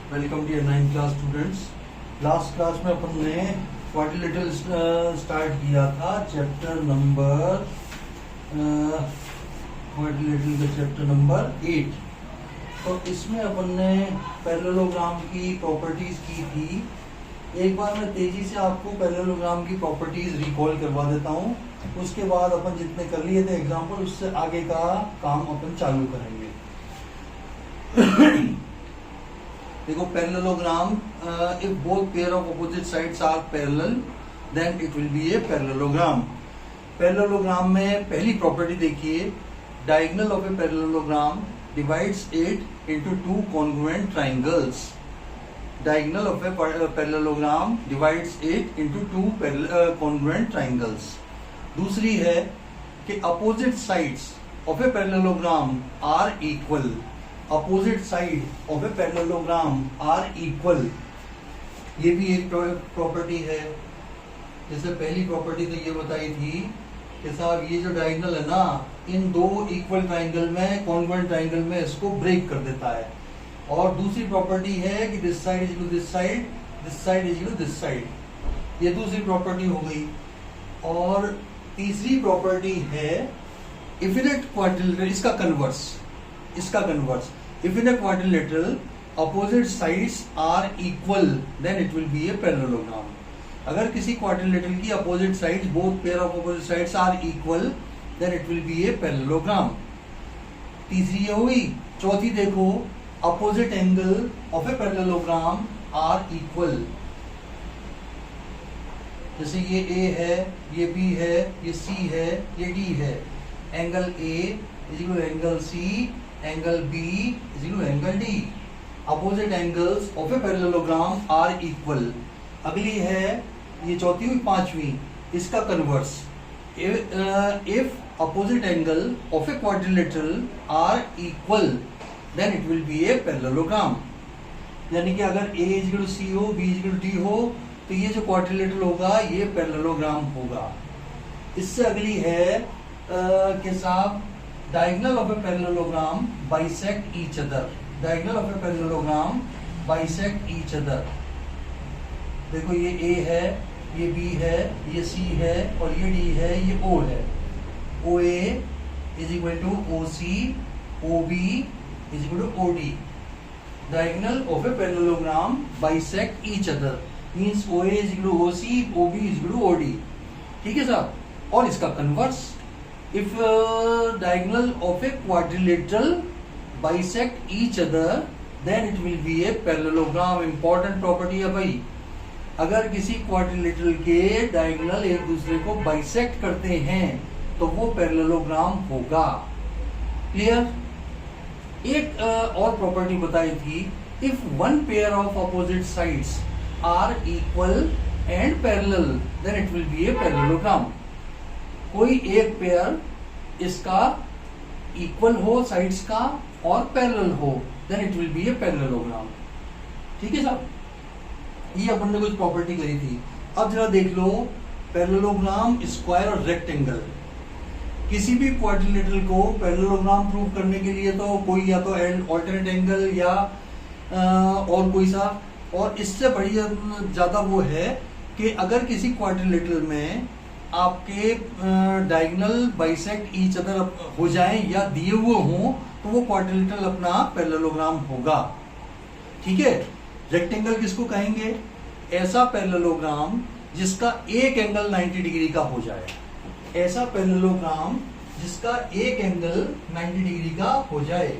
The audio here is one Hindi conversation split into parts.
Welcome dear 9th class students. Last class में अपन ने क्वाड्रिलेटरल स्टार्ट किया था चैप्टर नंबर क्वाड्रिलेटरल का चैप्टर नंबर 8। तो इसमें अपन ने पैरेललोग्राम की प्रॉपर्टीज की थी। एक बार मैं तेजी से आपको पैरेललोग्राम की प्रॉपर्टीज रिकॉल करवा देता हूँ, उसके बाद अपन जितने कर लिए थे एग्जाम्पल उससे आगे का काम अपन चालू करेंगे। देखो parallelogram, if both pair of opposite sides are parallel then it will be a parallelogram. Parallelogram में पहली प्रॉपर्टी देखिए, diagonal of a parallelogram divides it into two congruent triangles. Diagonal of a parallelogram divides it into two congruent triangles. दूसरी है कि opposite sides of a parallelogram are equal. Opposite side of a parallelogram are equal, ये भी एक प्रॉपर्टी है। जैसे पहली प्रॉपर्टी तो ये बताई थी कि साहब ये जो डायगोनल है ना, इन दो इक्वल ट्रायंगल में, कॉन्ग्रुएंट ट्रायंगल में इसको ब्रेक कर देता है। और दूसरी प्रॉपर्टी है कि this side is equal to this side, this side is equal to this side, ये दूसरी प्रॉपर्टी हो गई। और तीसरी प्रॉपर्टी है इफिनिट क्वाड्रिलेटरल, इसका converse, if in a quadrilateral opposite sides are equal then it will be a parallelogram। अगर किसी क्वाड्रिलेटरल की opposite sides, both pair of opposite sides are equal then it will be a parallelogram। तीसरी ये हुई। चौथी देखो, opposite angle of a parallelogram are equal। जैसे ये A है, ये B है, ये C है, ये D है। Angle A is equal to angle C, angle B is equal to angle D। Opposite angles of a parallelogram are equal। अगली है, ये चौथी हुई। पांचवी, इसका converse, if opposite angle of a quadrilateral are equal then it will be a parallelogram। यानी कि अगर A is equal to C हो, B is equal to D हो, तो ये जो क्वाड्रिलेटरल होगा ये पैरेललोग्राम होगा। इससे अगली है कि साहब diagonal of a parallelogram bisect each other। diagonal of a parallelogram bisect each other। देखो ये A है, ये B है, ये C है और ये D है, ये O है। OA is equal to OC, OB is equal to OD। diagonal of a parallelogram bisect each other means OA is equal to OC, OB is equal to OD। ठीक है साहब। और इसका converse, if diagonal of a quadrilateral bisect each other then it will be a parallelogram। important property है भाई। अगर किसी क्वाड्रिलेटरल के डायगोनल एक दूसरे को बाइसेक्ट करते हैं तो वो पैरेललोग्राम होगा। क्लियर। एक और प्रॉपर्टी बताई थी, if one pair of opposite sides are equal and parallel then it will be a parallelogram. कोई एक पेयर इसका इक्वल हो साइड्स का और पैरेलल हो then it will be a parallelogram. ठीक है साहब, ये अपन ने कुछ प्रॉपर्टी करी थी। अब जरा देख लो पैरेललोग्राम, स्क्वायर और रेक्टेंगल। किसी भी क्वाड्रिलेटरल को पैरेललोग्राम प्रूव करने के लिए तो कोई या तो ऑल्टरनेट एंगल या और कोई सा, और इससे बढ़िया ज्यादा वो है कि अगर किसी क्वाड्रिलेटरल में आपके डायगोनल बाइसेक्ट ईच अदर हो जाए या दिए हुए हों तो वो क्वाड्रिलेटरल अपना पैरेललोग्राम होगा। ठीक है। रेक्टेंगल किसको कहेंगे? ऐसा पैरेललोग्राम जिसका एक एंगल 90 डिग्री का हो जाए। ऐसा पैरेललोग्राम जिसका एक एंगल 90 डिग्री का हो जाए।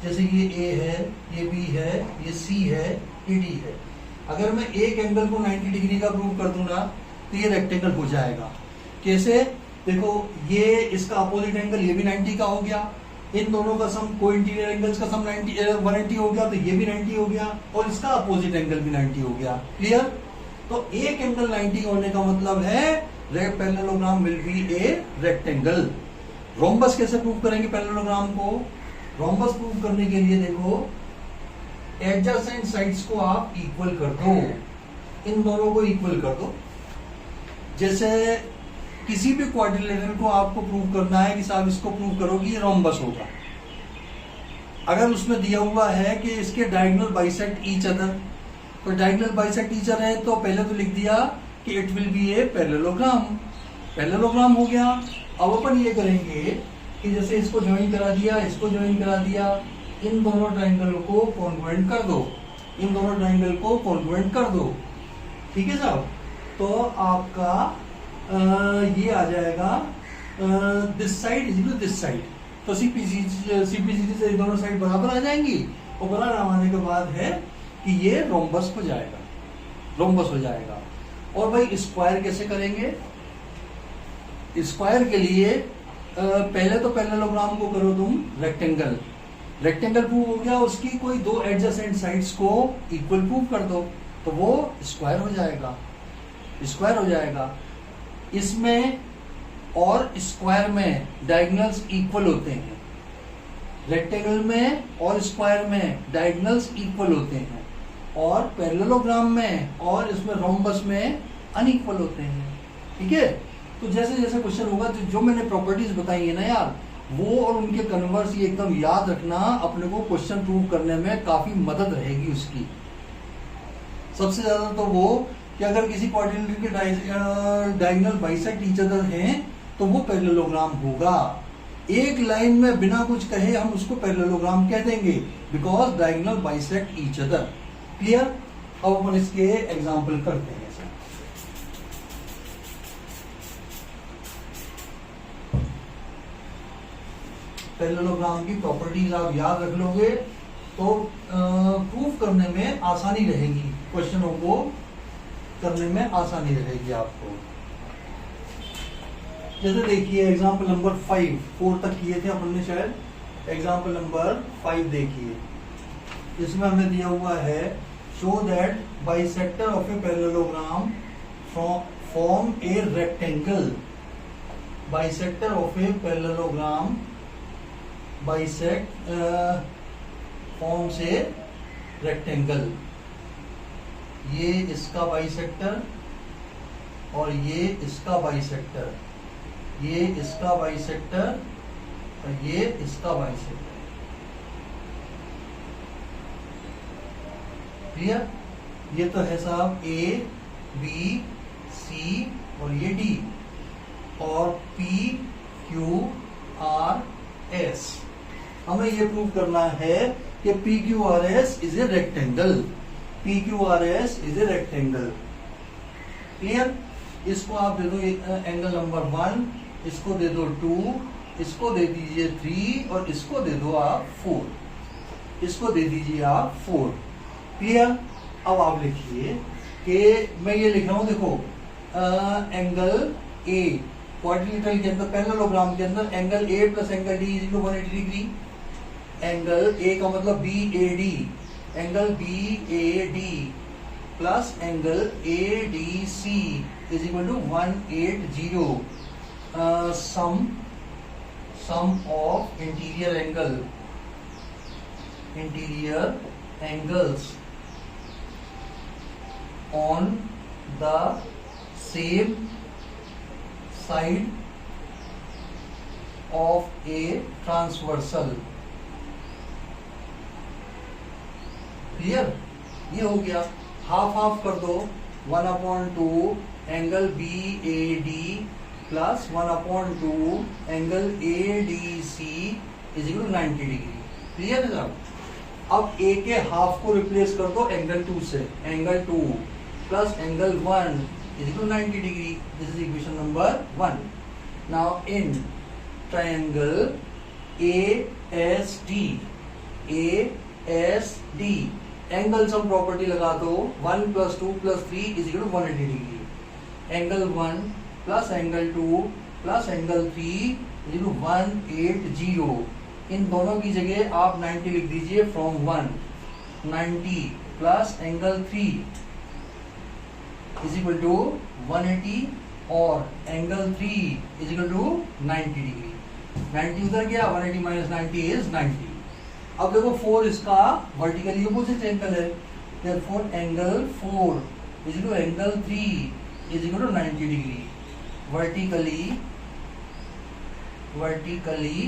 जैसे ये A है, ये B है, ये C है, ये D है। अगर मैं एक एंगल को 90 डिग्री का प्रूव कर दूं ना तो ये रेक्टेंगल हो जाएगा। कैसे? देखो ये इसका अपोजिट एंगल ये भी 90 का हो गया, इन दोनों का सम को इंटीरियर एंगल्स का सम 180 हो गया तो ये भी 90 हो गया और इसका अपोजिट एंगल भी 90 हो गया। क्लियर। तो एक एंगल 90 होने का मतलब है parallelogram will be a rectangle. Rhombus कैसे प्रूव करेंगे पैरेललोग्राम को? रोम्बस प्रूव करने के लिए देखो एडजेसेंट साइड्स को आप इक्वल कर दो, इन दोनों को इक्वल कर दो। जैसे किसी भी क्वाड्रिलेटरल को आपको प्रूव करना है कि साहब इसको प्रूव करो कि ये रोम्बस होगा। अगर उसमें दिया हुआ है कि इसके डायगोनल बाइसेक्ट ईच अदर, तो डायगोनल बाइसेक्ट ईच अदर है तो पहले तो लिख दिया कि it will be a parallelogram, parallelogram हो गया। अब अपन ये करेंगे कि जैसे इसको ज्वाइन करा दिया, इसको ज्वाइन करा दिया, इन दोनों ट्राइंगल को कॉन्ग्रुएंट कर दो, इन दोनों ट्राइंगल को कॉन्ग्रुएंट कर दो, ठीक है साहब। तो आपका ये आ जाएगा this side is equal to this side, तो सीपीसीडी से दोनों साइड बराबर आ जाएंगी, और बराबर आने के बाद है कि ये रोम्बस हो जाएगा, रोम्बस हो जाएगा। और भाई स्क्वायर कैसे करेंगे? स्क्वायर के लिए पहले तो पैरेललोग्राम को करो तुम रेक्टेंगल, रेक्टेंगल प्रूव हो गया, उसकी कोई दो एडजेसेंट साइड्स को इक्वल प्रूव कर दो, तो वो स्क्वायर हो जाएगा, स्क्वायर हो जाएगा। इसमें और स्क्वायर में डायगोनल्स इक्वल होते हैं, रेक्टेंगल में और स्क्वायर में डायगोनल्स इक्वल होते हैं, और पैरेललोग्राम में और इसमें रोम्बस में अनइक्वल होते हैं, ठीक है। तो जैसे जैसे क्वेश्चन होगा तो जो मैंने प्रॉपर्टीज बताई है ना यार, वो और उनके कन्वर्स ये एकदम याद रखना, अपने को क्वेश्चन प्रूव करने में काफी मदद रहेगी उसकी। सबसे ज्यादा तो वो कि अगर किसी क्वाड्रिलेटरल के डायगोनल बाइसेक्ट ईच अदर हैं तो वो पैरेललोग्राम होगा। एक लाइन में बिना कुछ कहे हम उसको पैरेललोग्राम कह देंगे, because diagonal bisect each other. Clear? अब अपन इसके एग्जाम्पल करते हैं। पैरेललोग्राम की प्रॉपर्टीज आप याद रख लोगे तो प्रूफ करने में आसानी रहेगी, क्वेश्चनों को करने में आसानी रहेगी आपको। जैसे देखिए एग्जाम्पल नंबर 5, 4 तक किए थे अपन ने शायद, एग्जाम्पल नंबर 5 देखिए। इसमें हमें दिया हुआ है show that bisector of a parallelogram form a rectangle, bisector of a parallelogram bisect form से रेक्टेंगल, ये इसका बाइसेक्टर और ये इसका बाइसेक्टर, ये इसका बाइसेक्टर और ये इसका बाइसेक्टर। क्लियर? ये तो है साहब ए बी सी और ये डी, और पी क्यू आर एस। हमें ये प्रूव करना है कि P Q R S is a rectangle, P Q R S is a rectangle. Clear? इसको आप दे दो एंगल नंबर 1, इसको दे दो 2, इसको दे दीजिए 3 और इसको दे दो आप 4, इसको दे दीजिए आप 4। क्लियर? अब आप लिखिए कि मैं ये लिख रहा हूं, देखो एंगल ए क्वाड्रिलेटरल के अंदर, पैरेललोग्राम के अंदर angle A plus angle D is equal 180 degree. Angle A का मतलब B A D, angle B A D plus angle A D C is equal to 180। Sum of interior angles on the same side of a transversal. Clear? ये हो गया, हाफ हाफ कर दो, 1/2 angle B A D plus 1/2 angle A D C is equal to 90 degree. Clear है साहब? अब ए के हाफ को रिप्लेस कर दो एंगल 2 से, angle 2 plus angle 1 is equal to 90 degree. This is equation number 1. Now in triangle ASD, angle sum property लगा दो, 1 plus 2 plus 3 is equal to 180 degree. Angle 1 plus angle 2 plus angle 3 is equal to 180. इन दोनों की जगह आप 90 लिख दीजिए from 1, 90 plus angle 3 is equal to 180 और angle 3 is equal to 90 degree. 90 उधर गया, 180 minus 90 is 90। अब देखो 4 इसका वर्टिकली अपोजिट एंगल है, therefore angle 4 is equal to angle 3 is equal to 90 degree. Vertically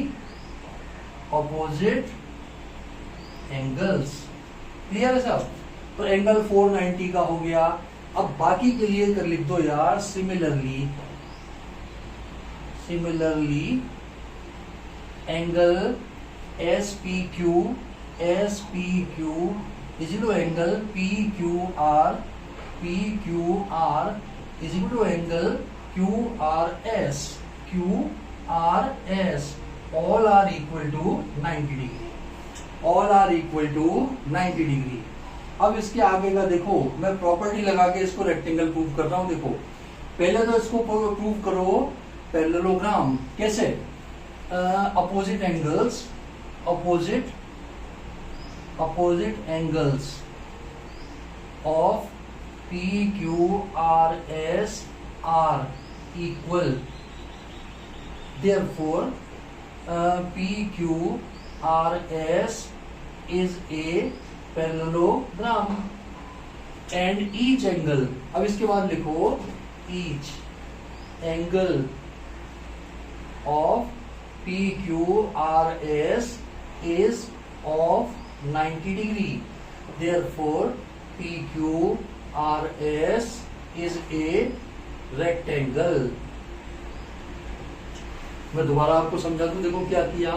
opposite angles. Clear है सब? तो एंगल 490 का हो गया। अब बाकी के लिए कर लिख दो यार, similarly angle SPQ is equal to angle PQR is equal to angle QRS all are equal to 90 degree. अब इसके आगे का देखो, मैं प्रॉपर्टी लगा के इसको रेक्टेंगल प्रूव कर रहा हूं। देखो पहले तो इसको प्रूव करो पैरेललोग्राम। कैसे? Opposite angles of PQRS are equal, therefore PQRS is a parallelogram and each angle, अब इसके बाद लिखो each angle of PQRS is of 90 degree, therefore PQRS is a rectangle। मैं दोबारा आपको समझा दूं। देखो क्या किया,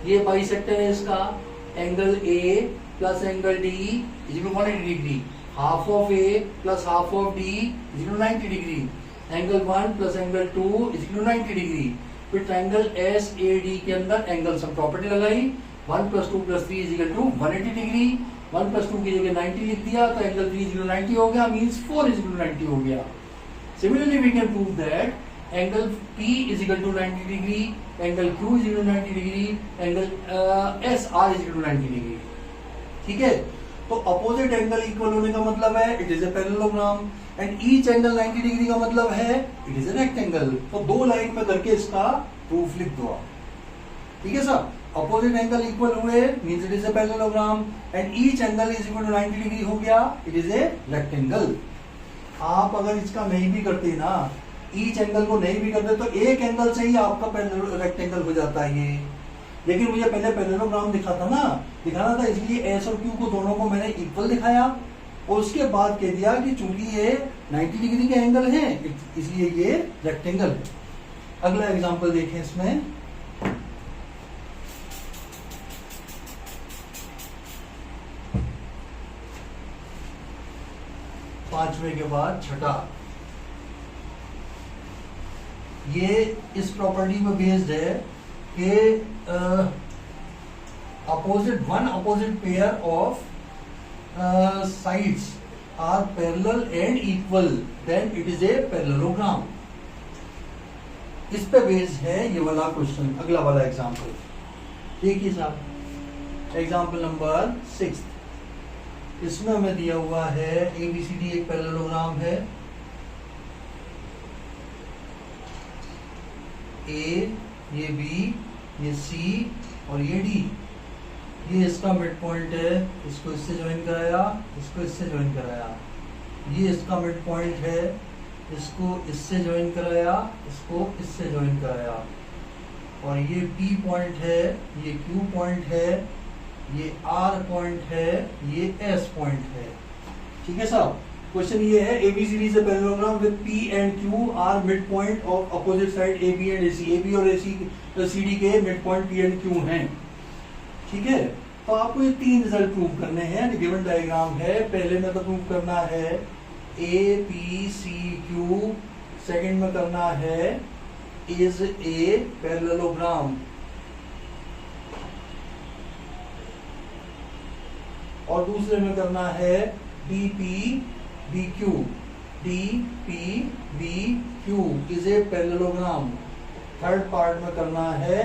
ये बाइसेक्टर है इसका, angle A plus angle D is equal to 180 degree, half of A plus half of D is equal to 90 degree, angle 1 plus angle 2 is equal to 90 degree. फिर ट्रायंगल SAD के अंदर एंगल सब प्रॉपर्टी लगाई, 1 + 2 + 3 इज इक्वल टू 180 डिग्री, 1 + 2 की जगह 90 लिख दिया तो एंगल 3 इज इक्वल टू 90 हो गया, मींस 4 इज इक्वल टू 90 हो गया। Similarly, we can prove that angle P is equal to 90 degree, angle Q is equal to 90 degree, angle SR is equal to 90 degree। ठीक है? तो अपोजिट एंगल इक्वल होने का मतलब है it is a parallelogram, and each angle 90 degree का मतलब है इट इज ए रेक्टेंगल। तो 2 लाइन में करके इसका प्रूफ लिख दो आप। ठीक है सर? अपोजिट एंगल इक्वल हुए means it is a parallelogram, and each angle is equal to 90 degree हो गया, इट इज ए रेक्टेंगल। आप अगर इसका नहीं भी करते ना, ईच एंगल को नहीं भी करते, तो एक एंगल से ही आपका रेक्टेंगल हो जाता है ये। लेकिन मुझे पहले पैरेललोग्राम दिखाना था, इसलिए एस और क्यू को दोनों को मैंने इक्वल दिखाया और उसके बाद कह दिया कि चूंकि ये 90 डिग्री के एंगल है इसलिए ये रेक्टेंगल है। अगला एग्जांपल देखें इसमें, पांचवें के बाद छठा। ये इस प्रॉपर्टी में बेस्ड है कि opposite pair of sides are parallel and equal, then it is a parallelogram. इस पे बेस्ड है ये वाला क्वेश्चन। अगला वाला एग्जांपल देखिए साहब, एग्जांपल नंबर 6। इसमें हमें दिया हुआ है ABCD एक पैरेललोग्राम है, A, ये B, ये C और ये D। ये इसका मिड पॉइंट है, इसको इससे ज्वाइन कराया, इसको इससे ज्वाइन कराया। ये इसका मिड पॉइंट है, इसको इससे ज्वाइन कराया, इसको इससे ज्वाइन कराया। और ये P पॉइंट है, ये Q पॉइंट है, ये R पॉइंट है, ये S पॉइंट है। ठीक है साहब? क्वेश्चन ये है ABCD से parallelogram with P and Q are mid point of opposite side AB and AC। AB और CD के mid point P and Q हैं। ठीक है? तो आपको ये 3 रिजल्ट प्रूव करने हैं। गिवन डायग्राम है, पहले में तो प्रूव करना है APCQ, सेकंड में करना है इज ए पैरेललोग्राम, और दूसरे में करना है DPBQ is a parallelogram. Third part में करना है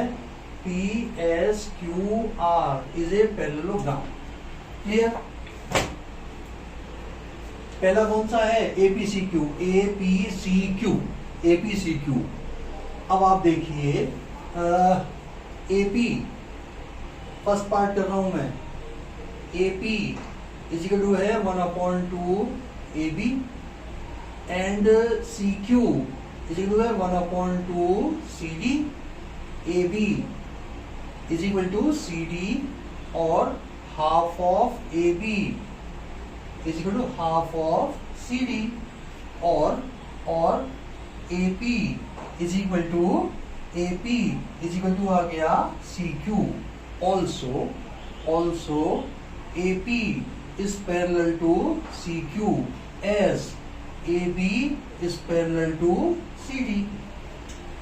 PSQR is a parallelogram. Clear? पहला कौन सा है? APCQ। अब आप देखिए AP फर्स्ट पार्ट कर रहा हूं मैं, AP इज इक्वल टू है 1/2 AB and CQ is equal to है 1/2 CD। AB is equal to CD और half of AB is equal to half of CD, और AP is equal to आ गया CQ. Also AP is parallel to CQ as AB is parallel to CD.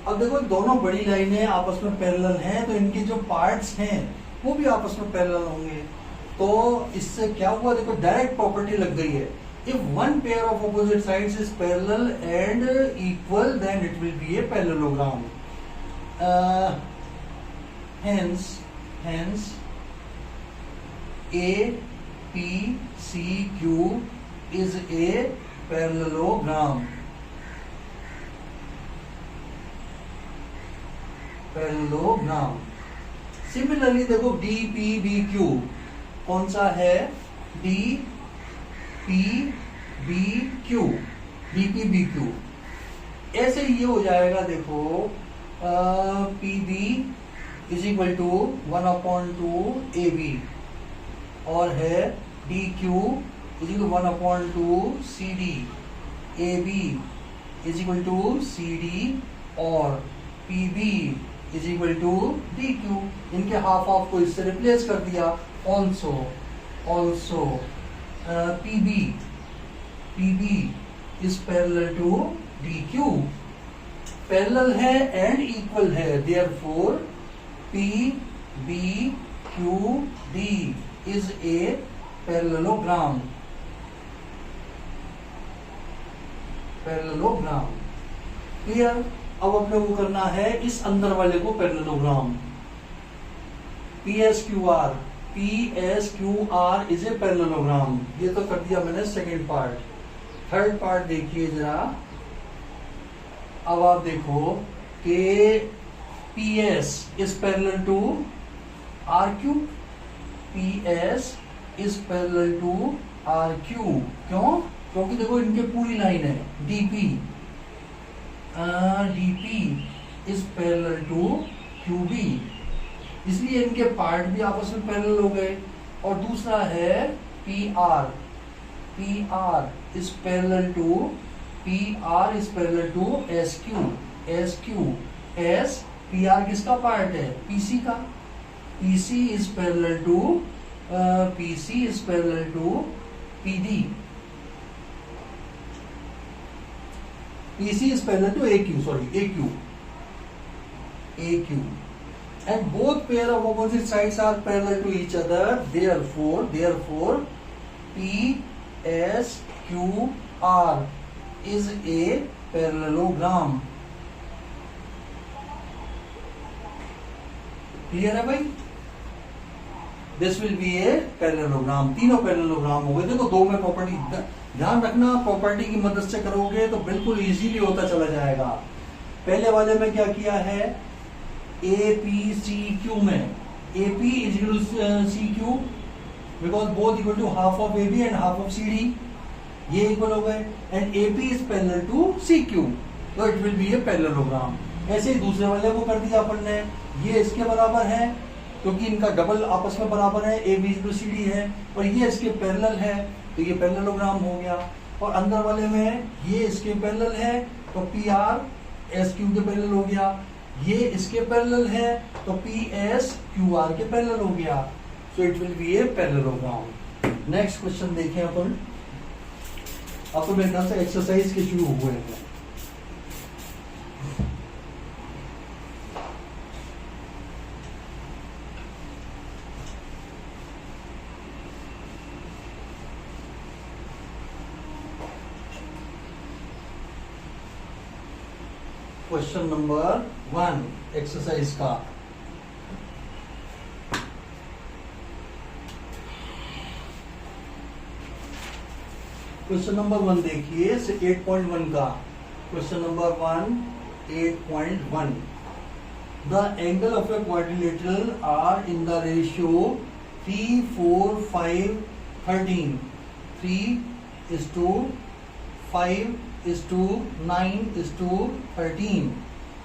अब देखो दोनों बड़ी लाइनें आपस में पैरेलल हैं, तो इनके जो पार्ट्स हैं वो भी आपस में पैरेलल होंगे. तो इससे क्या हुआ, देखो डायरेक्ट प्रॉपर्टी लग गई है. If one pair of opposite sides is parallel and equal, then it will be a parallelogram. hence APCQ is a parallelogram. Similarly देखो DPBQ कौन सा है, DPBQ ऐसे ये हो जाएगा. देखो PB is equal to 1/2 AB, और है DQ is equal 1/2 CD, AB is equal to CD, और PB is equal to DQ. इनके हाफ ऑफ को इससे रिप्लेस कर दिया. Also PB is parallel to DQ. Parallel है एंड इक्वल है, therefore PBQD is a parallelogram. Clear. अब अपने को करना है इस अंदर वाले को parallelogram. PSQR is a parallelogram. ये तो कर दिया मैंने सेकेंड पार्ट. थर्ड पार्ट देखिए जरा. अब आप देखो कि PS is parallel to RQ. PS is parallel to RQ. क्यों? क्योंकि देखो इनके पूरी लाइन है. DP is parallel to QB, इसलिए इनके पार्ट भी आपस में पैरेलल हो गए. और दूसरा है PR is parallel to SQ. PR किसका पार्ट है? PC का. PC is parallel to PD. PC is parallel to AQ. And both pair of opposite sides are parallel to each other. Therefore, PSQR is a parallelogram. Clear है भाई? This will be a parallelogram. तीनों पैरेललोग्राम हो गए. देखो दो में प्रॉपर्टी ध्यान रखना, प्रॉपर्टी की मदद से करोगे तो बिल्कुल इजीली होता चला जाएगा. पहले वाले में क्या किया है, APCQ में AP is equal to CQ because both equal to half of AB and half of CD. ये इक्वल हो गए. And AP is parallel to CQ, so it will be a parallelogram. ऐसे ही दूसरे वाले को कर दिया अपन ने. ये इसके बराबर है क्योंकि इनका डबल आपस में बराबर है. AB is equal to CD है और ये इसके पैरेलल है, तो ये पैरेललोग्राम हो गया. और अंदर वाले में ये इसके पैरेलल है तो PR SQ के पैरेलल हो गया. ये इसके पैरेलल है तो PS QR के पैरेलल हो गया. So it will be a parallelogram. Next question देखें अपन. अब तो मेरे ख्याल से एक्सरसाइज के शुरू हुए हैं. क्वेश्चन नंबर 1 एक्सरसाइज का. क्वेश्चन नंबर 1 देखिए 8.1 का. Question number 1 8.1. The angle of a quadrilateral are in the ratio 3, 4, 5, 13. 3:5:9:13.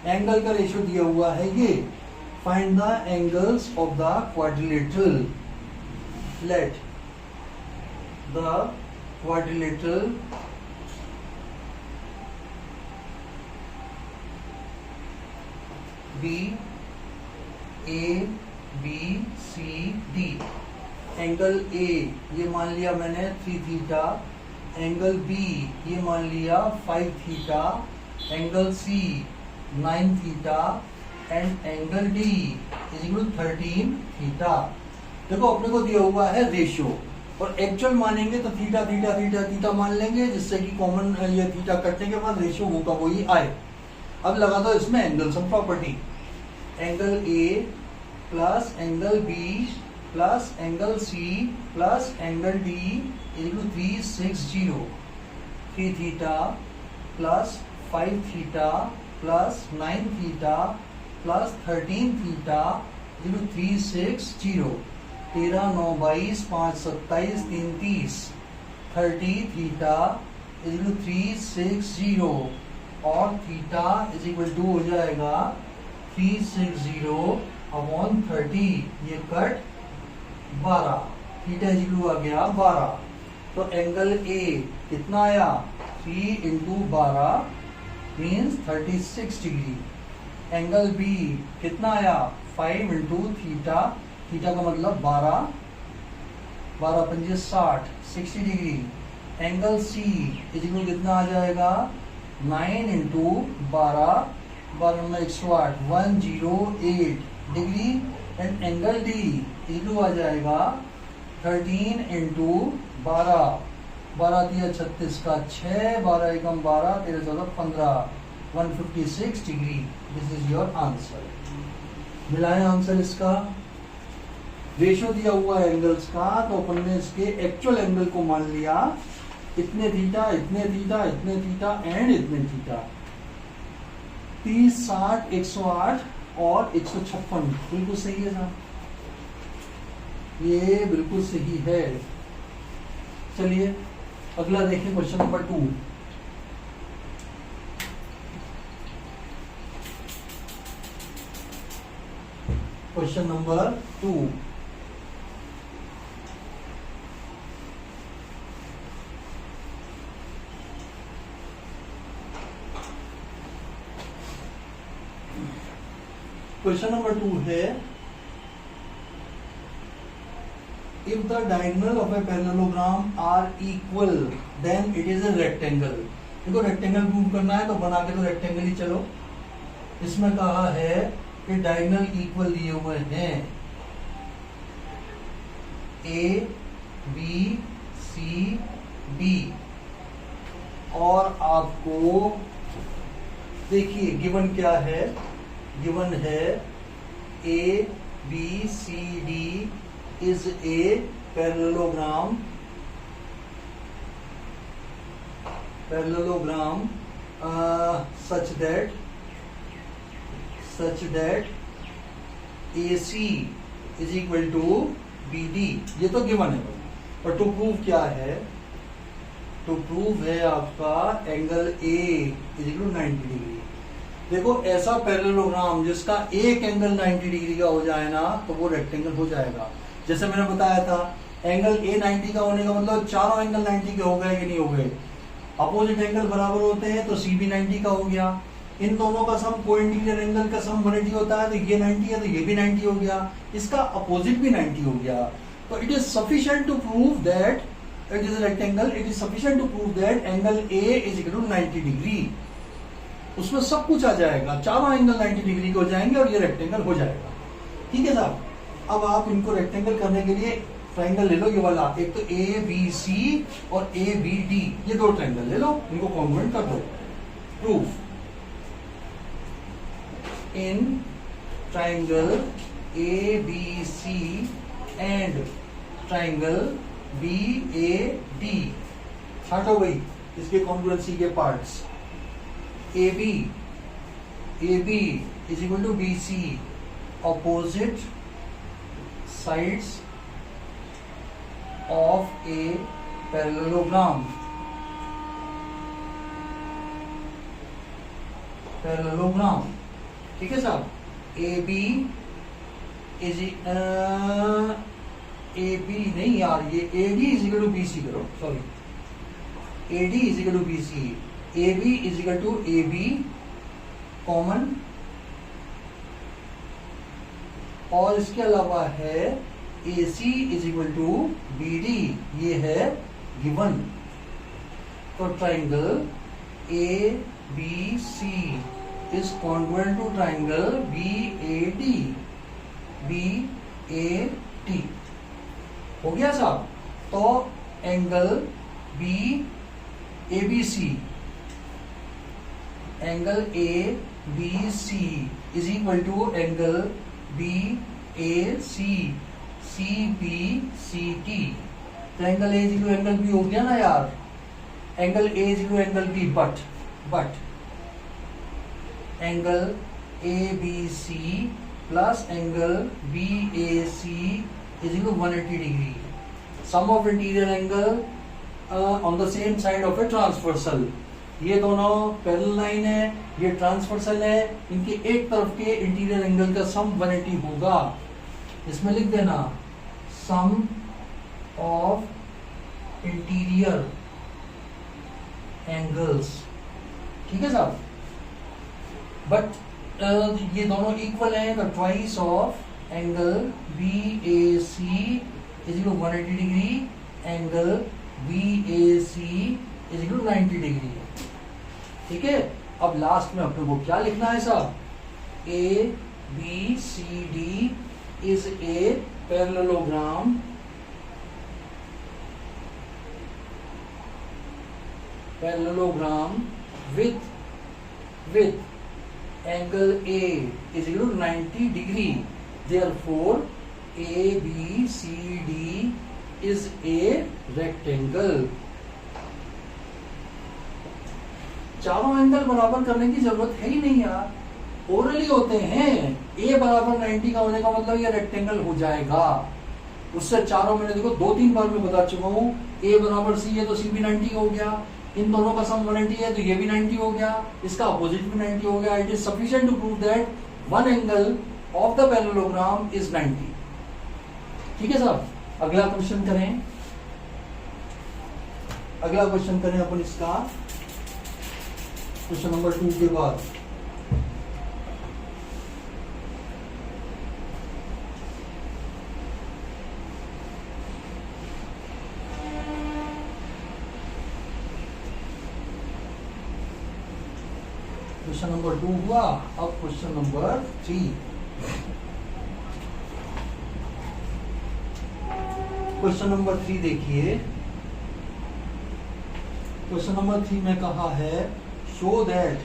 Angle का रेशियो दिया हुआ है ये. Find the angles of the quadrilateral. let the quadrilateral be A B C D। Angle A ये मान लिया मैंने 3 थीटा, एंगल B ये मान लिया 5 theta, angle C 9 theta and angle D is equal to 13 theta. देखो अपने को दिया हुआ है रेशियो, और एक्चुअल मानेंगे तो थीटा थीटा थीटा थीटा मान लेंगे, जिससे कि कॉमन ये थीटा कटने के बाद रेशियो होगा वही आए। अब लगा दो इसमें angle sum property, angle A plus angle B plus angle C plus angle D is equal to 360। 3 theta plus 5 theta plus 9 theta plus 13 theta is equal to 360। 13 9 22 5 27 3 30 30 theta is equal to 360, और थीटा इज इक्वल टू हो जाएगा 360 अपॉन 30, ये कट 12, थीटा इज इक्वल आ गया 12। तो एंगल ए कितना आया 3 into 12 means 36 degree. Angle B कितना आया 5 इंटू थीटा, थीटा का मतलब 12, 12 पंजे 60, 60 degree. Angle C is equal कितना आ जाएगा 9 इंटू 12, 12 में 108, 108 degree. And angle D is equal आ जाएगा 13 इंटू 12, 12 दिया 36 का 6, 12 एकम 12, 13 14 15, 156 degree. This is your answer. मिला है आंसर इसका। रेशियो दिया हुआ है एंगल्स का, तो अपन ने इसके एक्चुअल एंगल को मान लिया इतने थीटा इतने थीटा इतने थीटा एंड इतने थीटा। 30 60 108 और 156 बिल्कुल सही है साहब, ये बिल्कुल सही है। चलिए अगला देखिए question number 2। Question number 2, question number 2 है, if the diagonal of a parallelogram are equal then it is a rectangle. देखो रेक्टेंगल प्रूव करना है तो बना के तो रेक्टेंगल ही चलो। इसमें कहा है कि डायगोनल इक्वल दिए हुए हैं ए बी सी डी, और आपको देखिए गिवन क्या है, गिवन है A B C D is a parallelogram such that AC is equal to BD। ये तो गिवन है, पर टू प्रूव क्या है, टू प्रूव है आपका angle A is equal to 90 degree. देखो ऐसा पैरेललोग्राम जिसका एक एंगल 90 डिग्री का हो जाए ना तो वो रेक्टेंगल हो जाएगा। जैसे मैंने बताया था एंगल A 90 का होने का मतलब चारों एंगल 90 के हो गए कि नहीं हो गए। अपोजिट एंगल बराबर होते हैं तो C भी 90 का हो गया। इन दोनों का सम कोइंटीरियर एंगल का सम 180 होता है, तो ये 90 है तो ये भी 90 हो गया, इसका अपोजिट भी 90 हो गया। तो it is sufficient to prove that it is rectangle, it is sufficient to prove that angle A is equal to 90 degree. उसमें सब कुछ आ जाएगा, चारों एंगल 90 डिग्री के हो जाएंगे और ये रेक्टेंगल हो जाएगा। ठीक है साहब। अब आप इनको रेक्टेंगल करने के लिए ट्राइंगल ले लो, ये वाला एक तो ए बी सी और ए बी डी, ये दो ट्राइंगल ले लो, इनको कॉन्ग्रुएंट कर दो। Proof in triangle A B C and triangle B A D, छाटो भाई इसके कॉन्ग्रुएंसी के parts. A B is equal to B C, opposite sides of a parallelogram, ठीक है साहब। A B is A B नहीं यार, ये A D is equal to B C करो, sorry, A D is equal to B C, A B is equal to A B common, और इसके अलावा है A C is equal to B D, ये है गिवन। तो triangle A B C is congruent to triangle B A D, B A T, हो गया साहब। तो angle B A B C, angle A B C is equal to angle B A C, C B C T. तो angle A is equal angle B हो गया ना यार, angle A is equal angle B, but angle A B C plus angle B A C is equal 180 degree. Sum of interior angle on the same side of a transversal, ये दोनों पैरेलल लाइन है, ये ट्रांसवर्सल है, इनके एक तरफ के इंटीरियर एंगल का सम 180 होगा। इसमें लिख देना सम ऑफ इंटीरियर एंगल्स, ठीक है साहब। बट ये दोनों इक्वल है, तो twice of angle B A C is equal 180 degree, angle B A C is equal 90 degree, ठीक है। अब लास्ट में अपने को क्या लिखना है साहब, A B C D is a parallelogram with angle A is equal to 90 degree. Therefore, ABCD is a rectangle. चारों एंगल बराबर करने की जरूरत है ही नहीं यार, ओरली होते हैं। A बराबर 90 का होने का मतलब ये रेक्टेंगल हो जाएगा। उससे चारों मैंने देखो 2-3 बार में बता चुका हूँ। A बराबर C है तो C भी 90 हो गया, इन दोनों का सम 180 है तो ये भी 90 हो गया, इसका अपोजिट भी 90 हो गया। It is sufficient to prove that one angle of the parallelogram is 90, ठीक है साहब। अगला क्वेश्चन करें, अगला क्वेश्चन करें अपन इसका क्वेश्चन नंबर 2 के बाद। क्वेश्चन नंबर 2 हुआ, अब क्वेश्चन नंबर 3। क्वेश्चन नंबर 3 देखिए, क्वेश्चन नंबर 3 में कहा है show that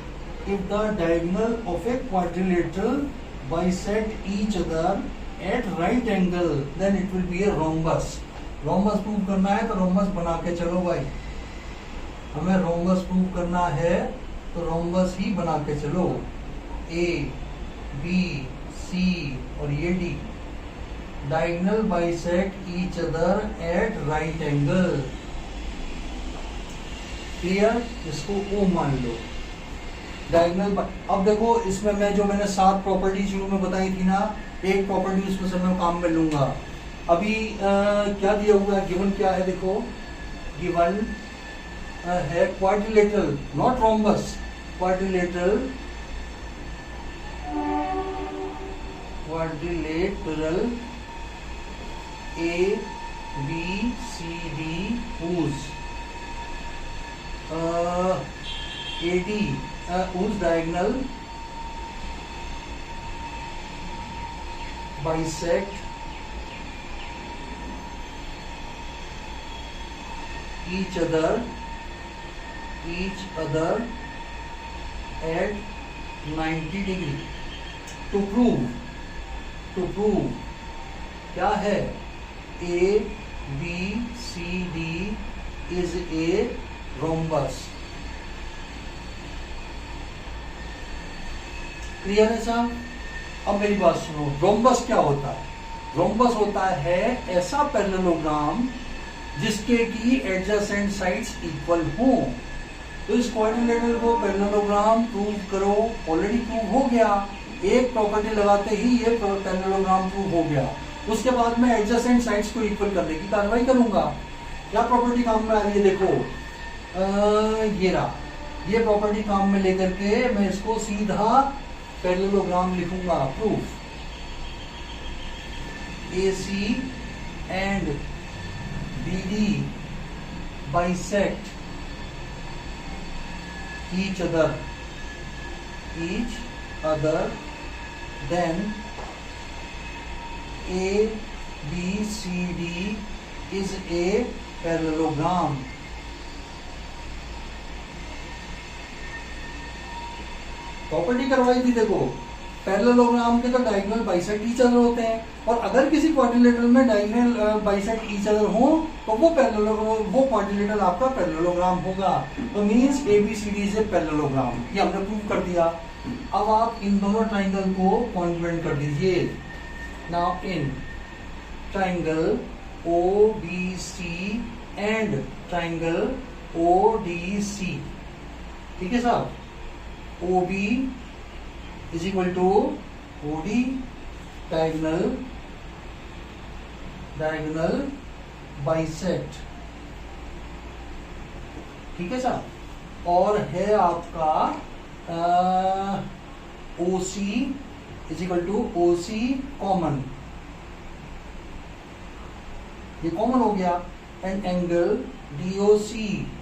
if the diagonal of a quadrilateral bisect each other at right angle then it will be a rhombus. Rhombus prove करना है तो रोम्बस बना के चलो भाई, हमें रोम्बस प्रूव करना है तो रोम्बस ही बना के चलो। ए बी सी और ये D diagonal bisect each other at right angle, clear. इसको ओ मान लो डायगोनल। अब देखो इसमें मैं जो मैंने 7 प्रॉपर्टी शुरू में बताई थी ना, एक प्रॉपर्टी उसमें से मैं काम में लूंगा। अभी क्या दिया हुआ है, गिवन क्या है देखो, गिवन है quadrilateral not rhombus, quadrilateral A B C D whose AD whose diagonal bisect each other at 90 degree। to prove क्या है, A B C D is a rhombus। Clear है साहब। अब मेरी बात सुनो, रोम्बस क्या होता है? रोम्बस होता है ऐसा पैरेललोग्राम जिसके की एडजेसेंट साइड्स इक्वल हो। तो इस क्वाड्रिलेटरल को पैरेललोग्राम प्रूव करो, ऑलरेडी प्रूव हो गया, एक प्रॉपर्टी लगाते ही ये पैरेललोग्राम प्रूव हो गया। उसके बाद में एडजेसेंट साइड्स को इक्वल करने की कार्रवाई करूंगा। क्या प्रॉपर्टी काम में आ रही है देखो, ये रहा, ये प्रॉपर्टी काम में लेकर के मैं इसको सीधा पैरेललोग्राम लिखूंगा। Proof AC and BD bisect each other then ABCD is a parallelogram। Property करवाई थी देखो, पैरेललोग्राम के तो डायगोनल बाइसेक्ट ईच अदर होते हैं, और अगर किसी क्वाड्रिलेटरल में डायगोनल बाइसेक्ट ईच अदर हो तो वो क्वाड्रिलेटरल आपका पैरेललोग्राम होगा। तो means ABCD is a parallelogram, ये हमने प्रूव कर दिया। अब आप इन दोनों ट्राइंगल को कॉन्जुगेट कर दीजिए। Now in triangle OBC and triangle ODC, ठीक है साहब, OB is equal to OD diagonal bisect, ठीक है साहब। और है आपका OC is equal to OC common, ये कॉमन हो गया। And angle DOC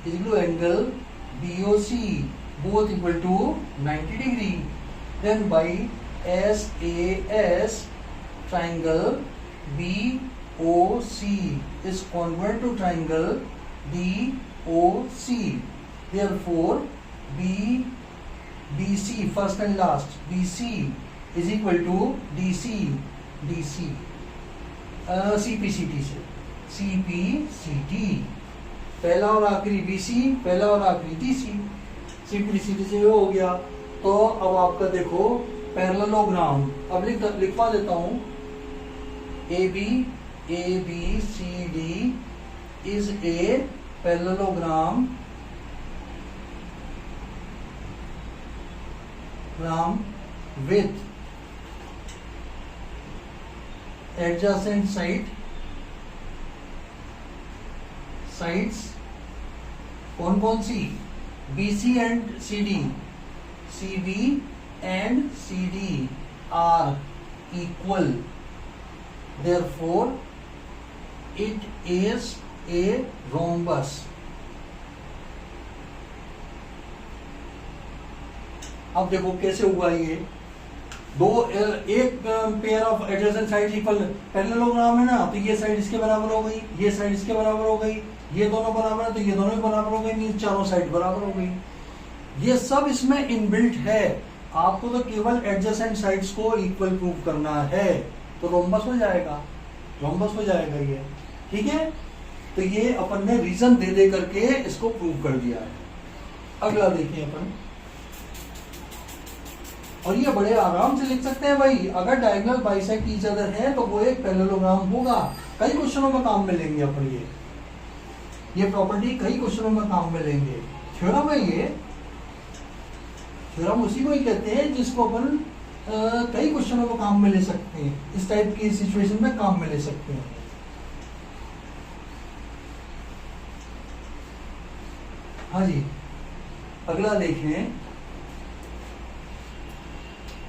is equal to angle BOC, both equal to 90 degree। Then by SAS triangle BOC is congruent to triangle DOC, therefore BC first and last BC is equal to DC CPCT से CPCT, पहला और आखिरी BC, पहला और आखिरी DC, CPCT से हो गया। तो अब आपका देखो पैरेललोग्राम, अब लिखवा देता हूं, ABCD is a parallelogram with adjacent sides कौन कौन सी, BC and CD, CB and CD are equal, therefore it is a rhombus। अब देखो कैसे हुआ ये, एक pair of adjacent side equal parallelogram है ना, तो ये साइड इसके बराबर हो गई, ये साइड इसके बराबर हो गई, ये दोनों बराबर है तो ये दोनों भी बराबर हो गई, मींस चारों साइड बराबर हो गई। ये सब इसमें इनबिल्ट है, आपको तो केवल एडजेसेंट साइड्स को इक्वल प्रूव करना है, तो रोम्बस हो जाएगा, रोम्बस हो जाएगा ये, ठीक है। तो ये अपन ने रीजन दे दे करके इसको प्रूव कर दिया है। अगला देखिए अपन, और ये बड़े आराम से लिख सकते हैं भाई, अगर डायगोनल बाइसेक्ट ईच अदर है तो वो एक पैरेललोग्राम होगा। कई क्वेश्चनों में काम में लेंगे अपन ये प्रॉपर्टी कई क्वेश्चनों में काम में लेंगे। थ्योरम है ये, थ्योरम उसी को ही कहते हैं जिसको अपन कई क्वेश्चनों में काम में ले सकते हैं, इस टाइप की सिचुएशन में काम में ले सकते हैं। हाँ जी, अगला देखें,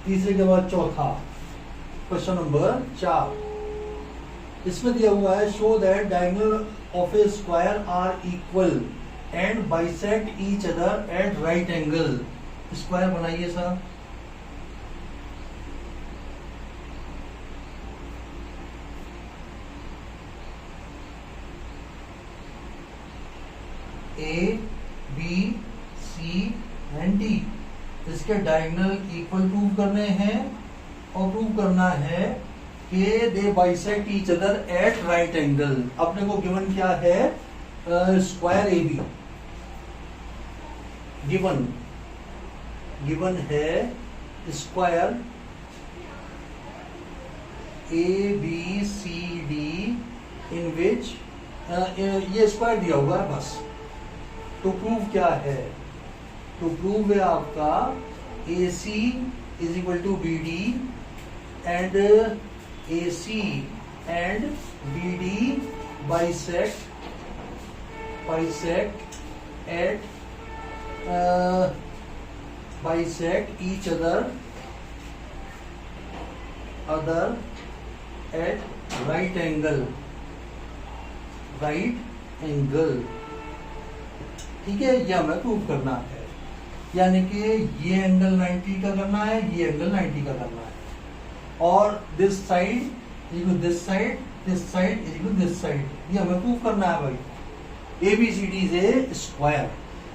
तीसरे के बाद चौथा क्वेश्चन नंबर 4। इसमें दिया हुआ है, show that diagonal of a square are equal and bisect each other at right angle. Square बनाइए sir. A, B, C and D, इसके डायगोनल इक्वल प्रूव करने हैं और प्रूव करना है कि they bisect each other at right angle. अपने को गिवन क्या है, स्क्वायर AB गिवन है, स्क्वायर ABCD इन विच ये स्क्वायर दिया हुआ है बस। तो प्रूव क्या है, तो प्रूव है आपका AC is equal to BD and AC and BD bisect each other at right angle, ठीक है, यह हमें प्रूव करना है। यानी कि ये एंगल 90 का करना है, ये एंगल 90 का करना है, और this side equal this side, this side equal this side, ये हमें प्रूव करना है भाई। ABCD is A square.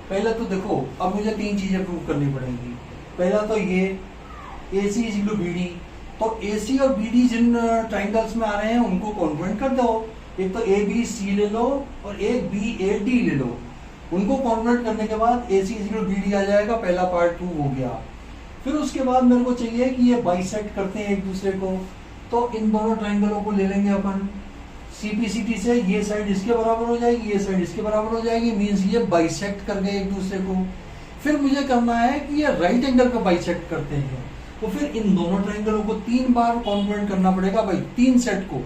पहले तो देखो, अब मुझे तीन चीजें प्रूव करनी पड़ेंगी। पहला तो ये AC इज इक्वल BD, तो AC और BD जिन ट्राइंगल्स में आ रहे हैं उनको कॉन्ग्रुएंट कर दो। एक तो ABC ले लो और एक BAD ले लो, उनको कॉन्वर्ट करने के बाद AC इक्वल BD आ जाएगा। पहला पार्ट प्रूव हो गया। फिर उसके बाद मेरे को चाहिए कि ये बाइसेक्ट करते हैं एक दूसरे को, तो इन दोनों ट्राइंगलों को ले लेंगे अपन CPCT से। ये साइड इसके बराबर हो जाएगी, ये साइड इसके बराबर हो जाएगी, मींस ये बाइसेक्ट कर गए एक दूसरे को। फिर मुझे करना है कि ये राइट एंगल पे बाइसेक्ट करते हैं, तो फिर इन दोनों ट्राइंगलों को 3 बार कॉन्वर्ट करना पड़ेगा भाई। 3 सेट को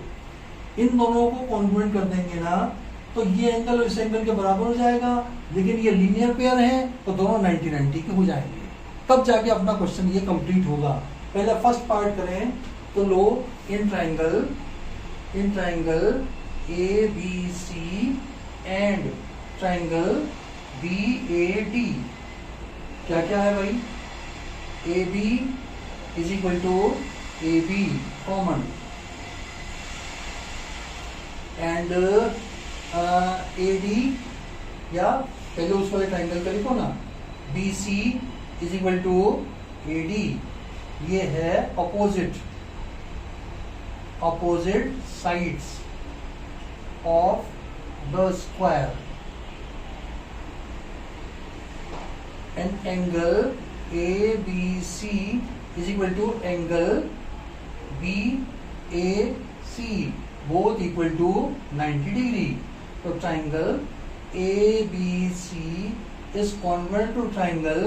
इन दोनों को कॉन्वर्ट कर देंगे ना, तो ये एंगल और इस एंगल के बराबर हो जाएगा। लेकिन ये लीनियर पेयर है तो दोनों 90-90 के हो जाएंगे, तब जाके अपना क्वेश्चन ये कंप्लीट होगा। पहले फर्स्ट पार्ट करें तो लो, in triangle ABC and triangle BAD क्या क्या है भाई? AB is equal to AB common and AD, या पहले उस वाले ट्राइंगल का लिखो ना, BC is equal to AD। ये है opposite sides of the square, and angle ABC is equal to angle BAC, both equal to 90 degree. तो triangle ABC is congruent to triangle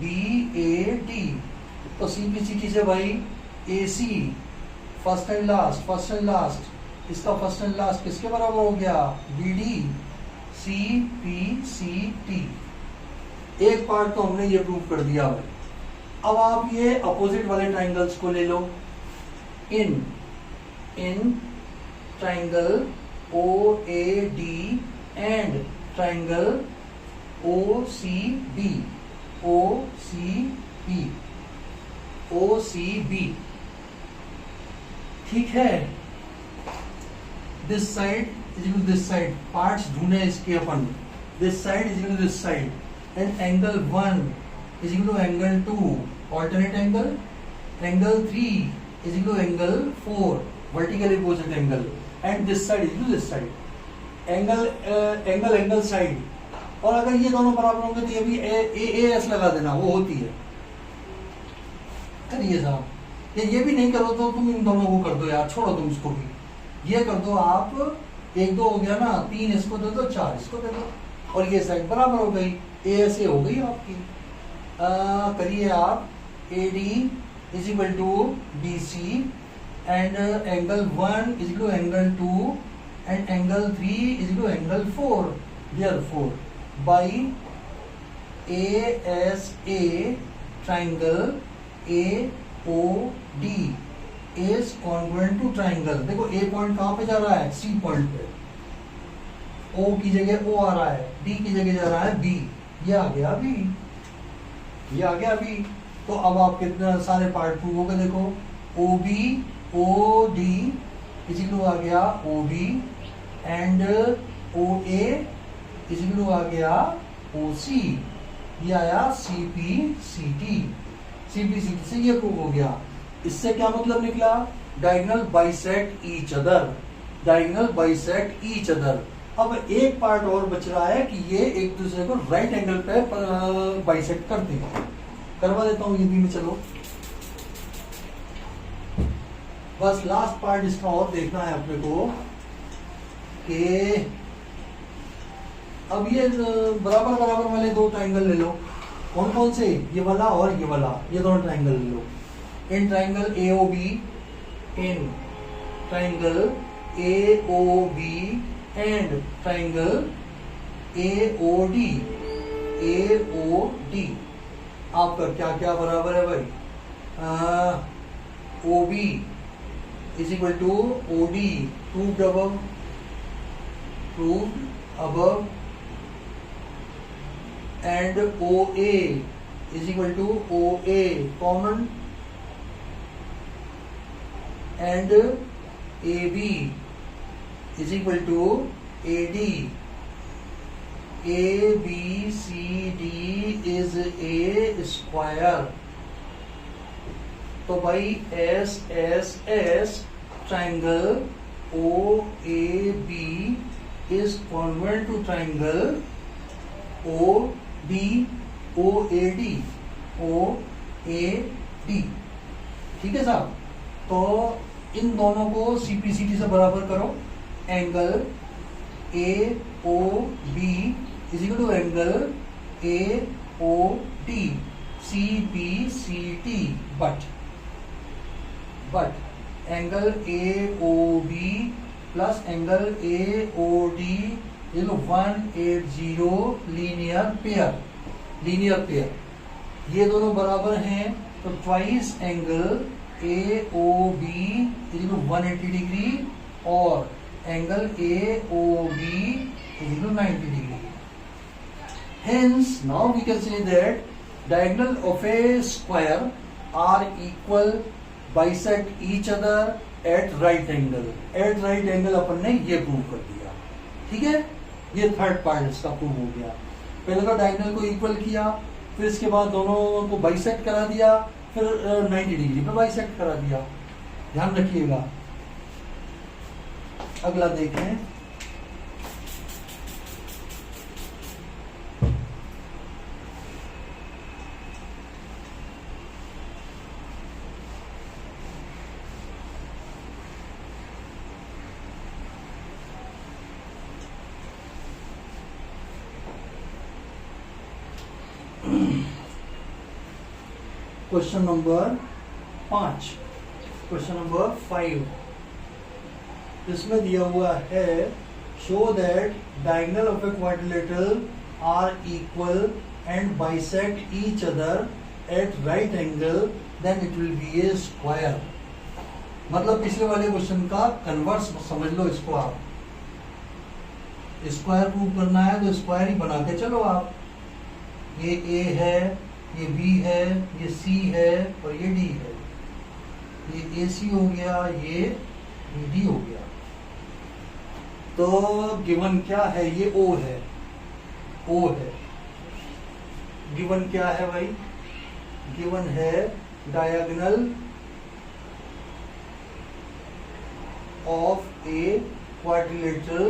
BAD. तो CPCT से भाई AC फर्स्ट एंड लास्ट, इसका फर्स्ट एंड लास्ट किसके बराबर हो गया? BD CPCT। एक पार्ट तो हमने ये प्रूव कर दिया भाई। अब आप ये अपोजिट वाले ट्राइंगल्स को ले लो। इन triangle OAD and triangle OCB, ठीक है। This side is equal this side, parts ढूंढे इसके अपन। This side is equal this side, and angle 1 is equal to angle 2 alternate angle, angle 3 is equal to angle 4 vertical opposite angle, and this side is this side, angle side. और अगर ये दोनों बराबर होंगे तो ये भी AS लगा देना, वो होती है। करिए साहब, ये भी नहीं करो तो तुम इन दोनों को कर दो यार, छोड़ो तुम इसको भी। ये कर दो आप, 1 2 हो गया ना, 3 इसको दे दो, 4 इसको दे दो, और ये साइड बराबर हो गई, ASA हो गई आपकी। करिए आप, AD is equal to BC and angle 1 is equal to angle 2 and angle 3 is equal to angle 4. Therefore, by ASA triangle AOD is congruent to triangle। देखो A पॉइंट कहाँ पे जा रहा है? C पॉइंट पे। O की जगह O आ रहा है, D की जगह जा रहा है B। ये आ गया B। तो अब आप कितने सारे पार्ट प्रूव हो गए। देखो OD इज इक्वल आ गया OB, and OA is equal आ गया OC, ये आया CPCT से ये प्रूव हो गया। इससे क्या मतलब निकला? Diagonal bisect each other. अब एक पार्ट और बच रहा है कि ये एक दूसरे को राइट एंगल पे बाइसेक्ट करते हैं। करवा देता हूं ये भी मैं, चलो बस लास्ट पार्ट इसका और देखना है अपने को कि अब ये बराबर वाले 2 ट्राइंगल ले लो। कौन से? ये वाला और ये वाला, ये दोनों ट्राइंगल ले लो। In triangle AOB, in triangle AOB and triangle AOD. AOD आपका क्या क्या बराबर है भाई? OB is equal to OD, proved above, and OA is equal to OA common, and AB is equal to AD. ABCD is a square. तो भाई SSS triangle OAB is congruent to triangle OD OAD OAD. ठीक है साहब? तो इन दोनों को CPCD से बराबर करो. Angle AOB is equal to angle AOD CPCD. But angle AOB plus angle AOD is 180 linear pair. ये दोनों बराबर हैं, तो twice angle AOB is equal to 180 degree और angle AOB is equal to 90 degree. Hence, now we can say that diagonal of a square are equal, bisect each other at right angle. At right angle अपन ने ये प्रूव कर दिया. ठीक है? ये थर्ड पार्ट इसका प्रूव हो गया. पहले तो डायगोनल को इक्वल किया, फिर इसके बाद दोनों को बाइसेक्ट करा दिया, फिर 90 डिग्री पे बाइसेक्ट करा दिया. ध्यान रखिएगा. अगला देखें. Question number 5. क्वेश्चन नंबर 5 इसमें दिया हुआ है, show that diagonal of a quadrilateral are equal and bisect each other at right angle, then it will be a square. मतलब पिछले वाले क्वेश्चन का कन्वर्स समझ लो इसको. आप स्क्वायर प्रूव करना है तो स्क्वायर ही बना के चलो आप. ये A है, ये B है, ये C है और ये D है. ये AC हो गया, ये BD हो गया. तो गिवन क्या है? ये O है. गिवन क्या है भाई? गिवन है diagonal of a quadrilateral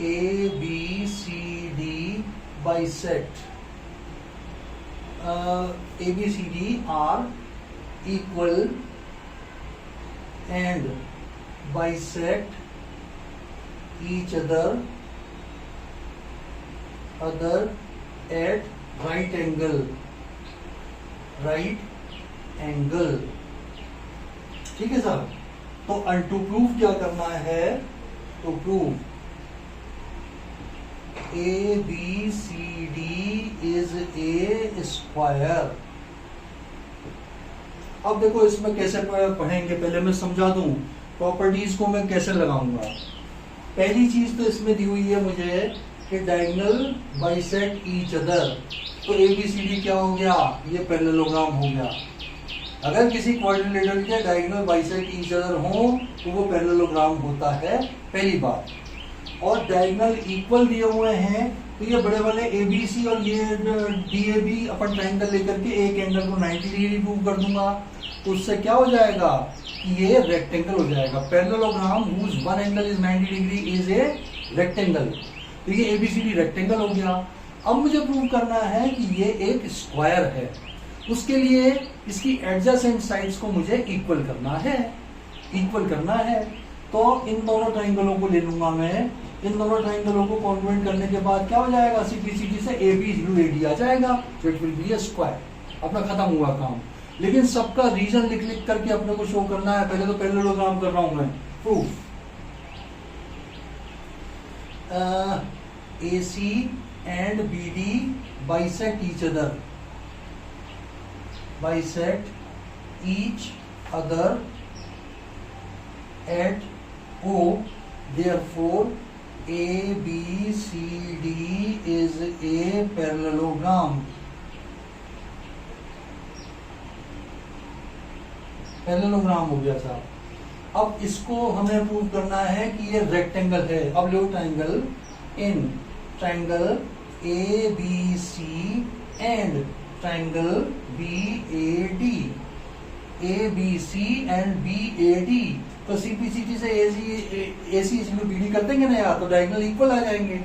ABCD bisect. ABCD are equal and bisect each other at right angle. ठीक है सर? तो टू प्रूफ क्या करना है? To proof ABCD is a square. अब देखो इसमें कैसे पढ़ेंगे, पहले मैं समझा दूं प्रॉपर्टीज को मैं कैसे लगाऊंगा. पहली चीज तो इसमें दी हुई है मुझे कि डायगोनल बाइसेक्ट ईच अदर. तो ABCD क्या हो गया? ये पैरेललोग्राम हो गया. अगर किसी क्वाड्रिलेटरल के डायगोनल बाइसेक्ट ईच अदर हो तो वो पैरेललोग्राम होता है, पहली बात. और डायगोनल इक्वल दिए हुए हैं तो ये बड़े वाले ABC और ये DAB अपन ट्रायंगल लेकर के एक एंगल को 90 डिग्री प्रूव कर दूंगा. तो उससे क्या हो जाएगा कि ये रेक्टेंगल हो जाएगा. Parallelogram whose one angle is 90 degree is a rectangle. तो ये ABCD रेक्टेंगल हो गया. अब मुझे प्रूव करना है कि ये एक स्क्वायर है. उसके लिए इसकी एडजेसेंट साइड्स को मुझे इक्वल करना है. तो इन दोनों ट्रायंगलों को ले लूंगा मैं. इन दोनों ट्रायंगलों को कॉन्ग्रुएंट करने के बाद क्या हो जाएगा? CPCD से AB AD आ जाएगा. तो it will be a square. अपना खत्म हुआ काम. लेकिन सबका रीजन लिख लिख करके अपने को शो करना है। पहले तो पैरेललोग्राम कर रहा हूं मैं। Proof AC and BD bisect each other, at O, therefore ABCD is a parallelogram। Parallelogram हो गया साहब। अब इसको हमें प्रूव करना है कि ये रेक्टेंगल है। अब लो triangle in triangle ABC and triangle BAD, ABC and BAD। तो CPCT से AC BD कर देंगे ना यार, तो डायगोनल इक्वल आ जाएंगे।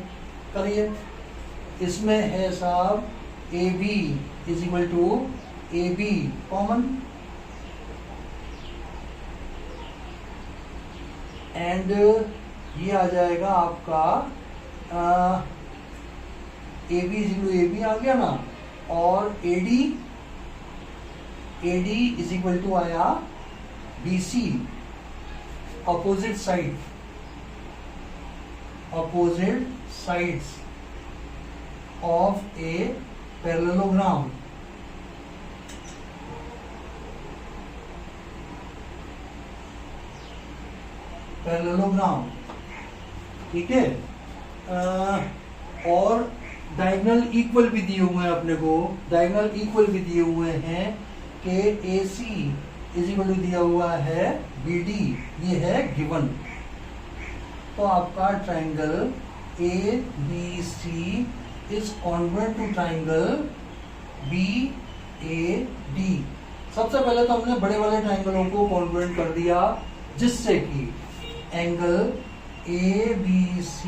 करिए, इसमें है साहब AB is equal to AB common, and ये आ जाएगा आपका AB is equal to AB आ गया ना, और AD इज इक्वल टू आया BC। Opposite sides of a parallelogram. ठीक है। और डायगोनल इक्वल भी दिए हुए हैं अपने को, डायगोनल इक्वल भी दिए हुए हैं कि AC इज इक्वल टू दिया हुआ है BD, ये है गिवन। तो आपका triangle ABC is congruent to triangle BAD। सबसे पहले तो हमने बड़े वाले ट्राइंगलों को कॉन्ग्रुएंट कर दिया, जिससे कि angle ABC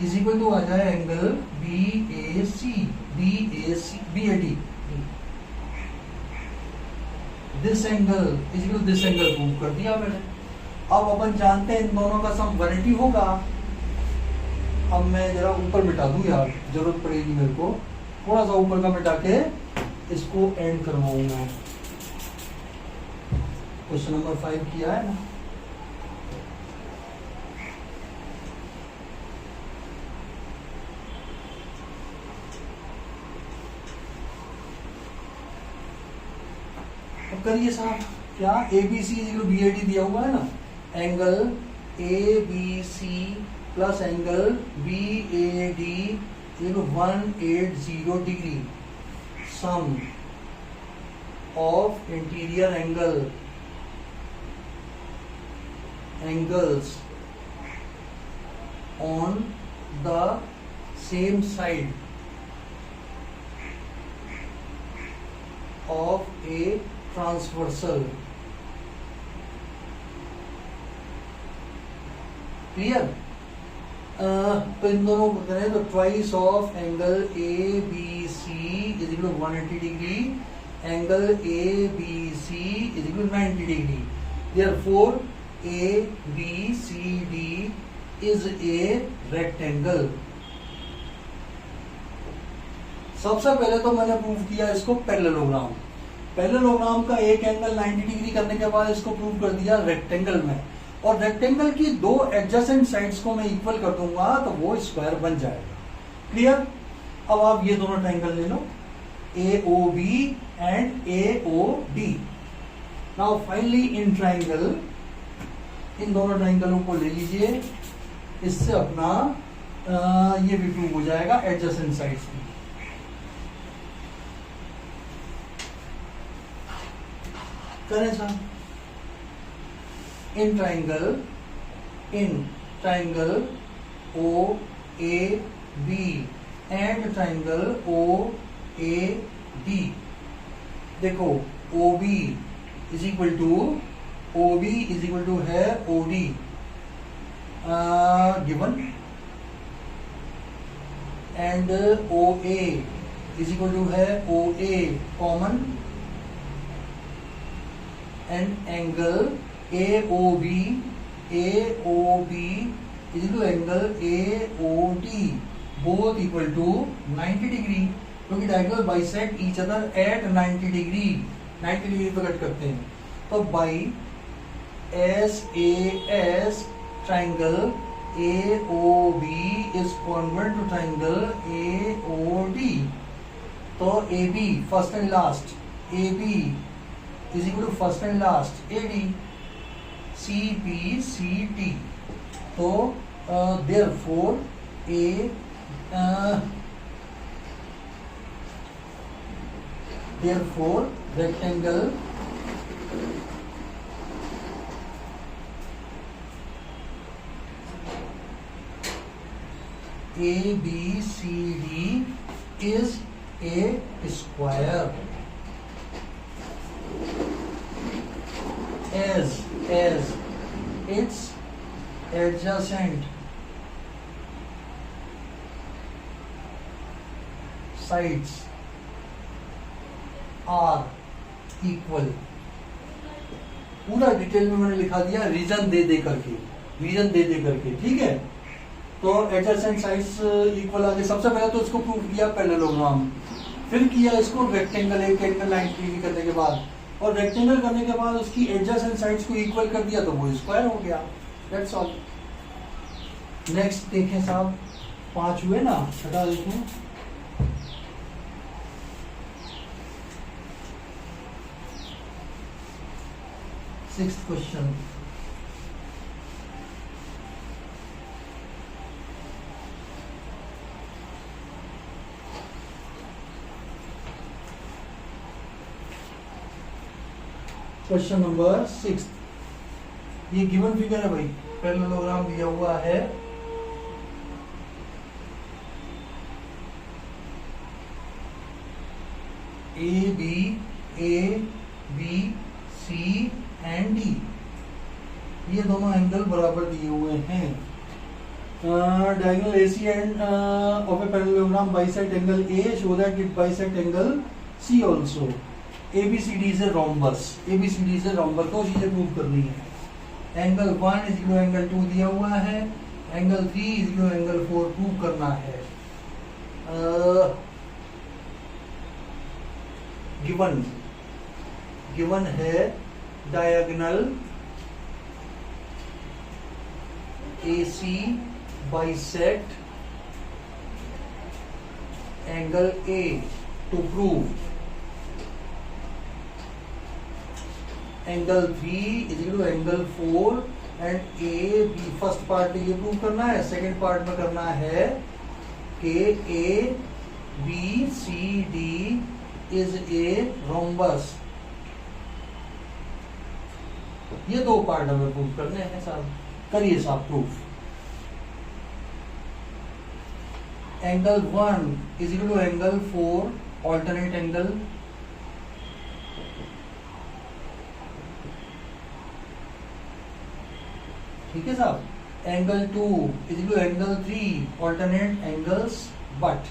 is equal to आ जाए angle BAD। This angle is equal to this angle prove कर दिया मैंने। अब अपन जानते हैं इन दोनों का सम 180 होगा। अब मैं जरा ऊपर मिटा दूं यार, जरूरत पड़ेगी मेरे को, थोड़ा सा ऊपर का मिटा के इसको एंड करवाऊंगा। क्वेश्चन नंबर 5 किया है ना। करिए साहब, क्या ABC BAD दिया हुआ है ना, angle ABC plus angle BAD 180 degree, sum of interior angles on the same side of a transversal. Clear. तो इन दोनों को करें तो twice of angle ABC is equal 180 degree, angle ABC is equal 90 degree. Therefore ABCD is a rectangle. सबसे पहले तो मैंने प्रूव किया इसको पैरेललोग्राम। पैरेललोग्राम का एक एंगल 90 डिग्री करने के बाद इसको प्रूव कर दिया रेक्टेंगल में, और रेक्टेंगल की दो एडजेसेंट साइड्स को मैं इक्वल कर दूंगा तो वो स्क्वायर बन जाएगा। क्लियर। अब आप ये दोनों ट्राइंगल ले लो, AOB and AOD। Now finally in triangle, इन दोनों ट्राइंगलों को ले लीजिए, इससे अपना ये भी प्रूव हो जाएगा एडजेसेंट साइड्स भी। करें sir, in triangle OAB and triangle OAD। देखो OB इज इक्वल टू है OD given, and OA is equal to है OA common, and angle AOB is equal to angle AOD, both equal to 90 degree, क्योंकि diagonal bisect each other at 90 degree। 90 degree पे कट करते हैं। तो by SAS triangle AOB is congruent to triangle AOD। तो AB first and last, AB is equal to first and last AD, CPCT। तो therefore therefore rectangle ABCD is a square as its adjacent sides are equal। पूरा डिटेल में मैंने लिखा दिया रीजन दे दे करके, ठीक है। तो एडजेसेंट साइड्स इक्वल आ गए। सबसे पहले तो इसको प्रूव किया पैरेललोग्राम, फिर किया इसको रेक्टेंगल, एक एंगल 90 डिग्री करने के बाद, और रेक्टेंगल करने के बाद उसकी एडजेसेंट साइड्स को इक्वल कर दिया तो वो स्क्वायर हो गया। That's all. नेक्स्ट देखें साहब, 5 हुए ना, छठा देखें। Sixth question, question number 6। ये गिवन फिगर है भाई, पैरेललोग्राम दिया हुआ है। A B C and D, ये दोनों एंगल बराबर दिए हुए हैं। Diagonal AC end of a parallelogram bisect angle A show that it bisect angle C also. ABCD से रोम्बस, ABCD से रोम्बस, दो चीजें प्रूव करनी है। एंगल 1 इज इक्वल एंगल 2 दिया हुआ है, angle 3 is equal angle 4 prove करना है। गिवन है diagonal AC bisect angle A to prove angle 3 is equal to angle 4 and AB। First part में ये प्रूव करना है, सेकंड पार्ट में करना है कि ABCD इज ए रोम्बस। ये दो पार्ट हमें प्रूव करने हैं साहब, करिए साहब proof. Angle 1 is equal to angle 4 alternate angle, ठीक है साहब। Angle 2 is equal to angle 3 alternate angles, but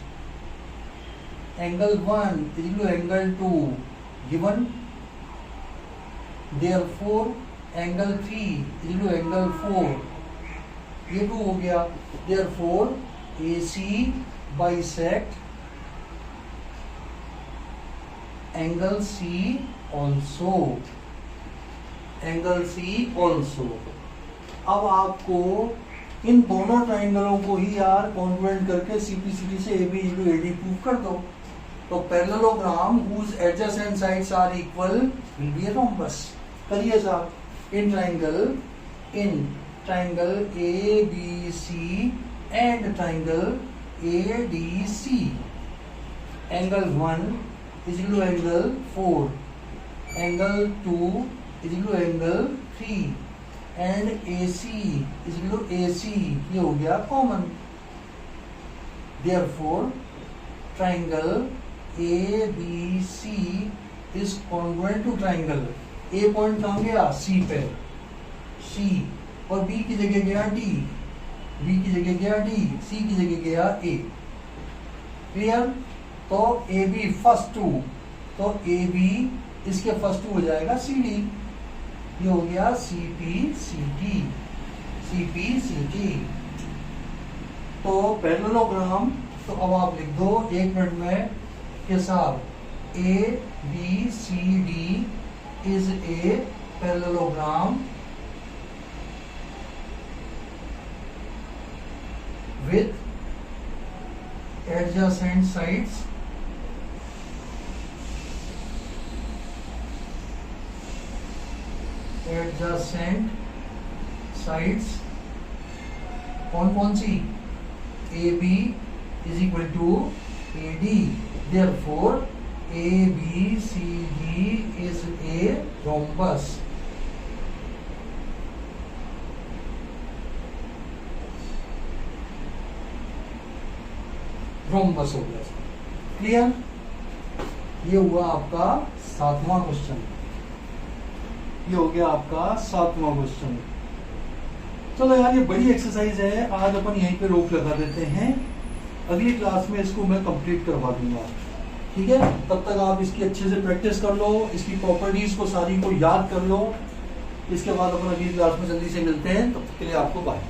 angle 1 is equal to angle 2 given, therefore angle 3 is equal to angle 4, ये 2 हो गया। Therefore AC bisect angle C also, angle C also. अब आपको इन दोनों ट्राइंगलों को ही यार कॉन्वेंट करके CPCD से AB इक्वल AD प्रूव कर दो। तो parallelogram whose adjacent sides are equal will be a rhombus। करिए साहब। In triangle ABC and triangle ADC, angle 1 is equal to angle 4, angle 2 is equal to angle 3 and AC is equal to AC, ये हो गया common. Therefore triangle ABC is congruent to triangle. A point कहां गया? C पे, C, और B की जगह गया D, B की जगह गया D, C की जगह गया A। क्लियर? तो AB फर्स्ट 2, तो AB इसके फर्स्ट 2 हो जाएगा CD, ये हो गया CPCT, CPCT। तो पैरेललोग्राम, तो अब आप लिख दो 1 मिनट में के साथ ABCD is a parallelogram with adjacent sides कौन कौन सी AB is equal to AD, therefore ABCD is a rhombus. Rhombus हो गया। क्लियर? ये हुआ आपका 7वां क्वेश्चन। ये हो गया आपका 7वां क्वेश्चन। चलो यार ये बड़ी एक्सरसाइज है, आज अपन यहीं पे रोक लगा देते हैं, अगली क्लास में इसको मैं कंप्लीट करवा दूंगा। ठीक है, तब तक आप इसकी अच्छे से प्रैक्टिस कर लो, इसकी प्रॉपर्टीज को सारी को याद कर लो। इसके बाद अपन अगली क्लास में जल्दी से मिलते हैं, तब तक के लिए आपको बाय।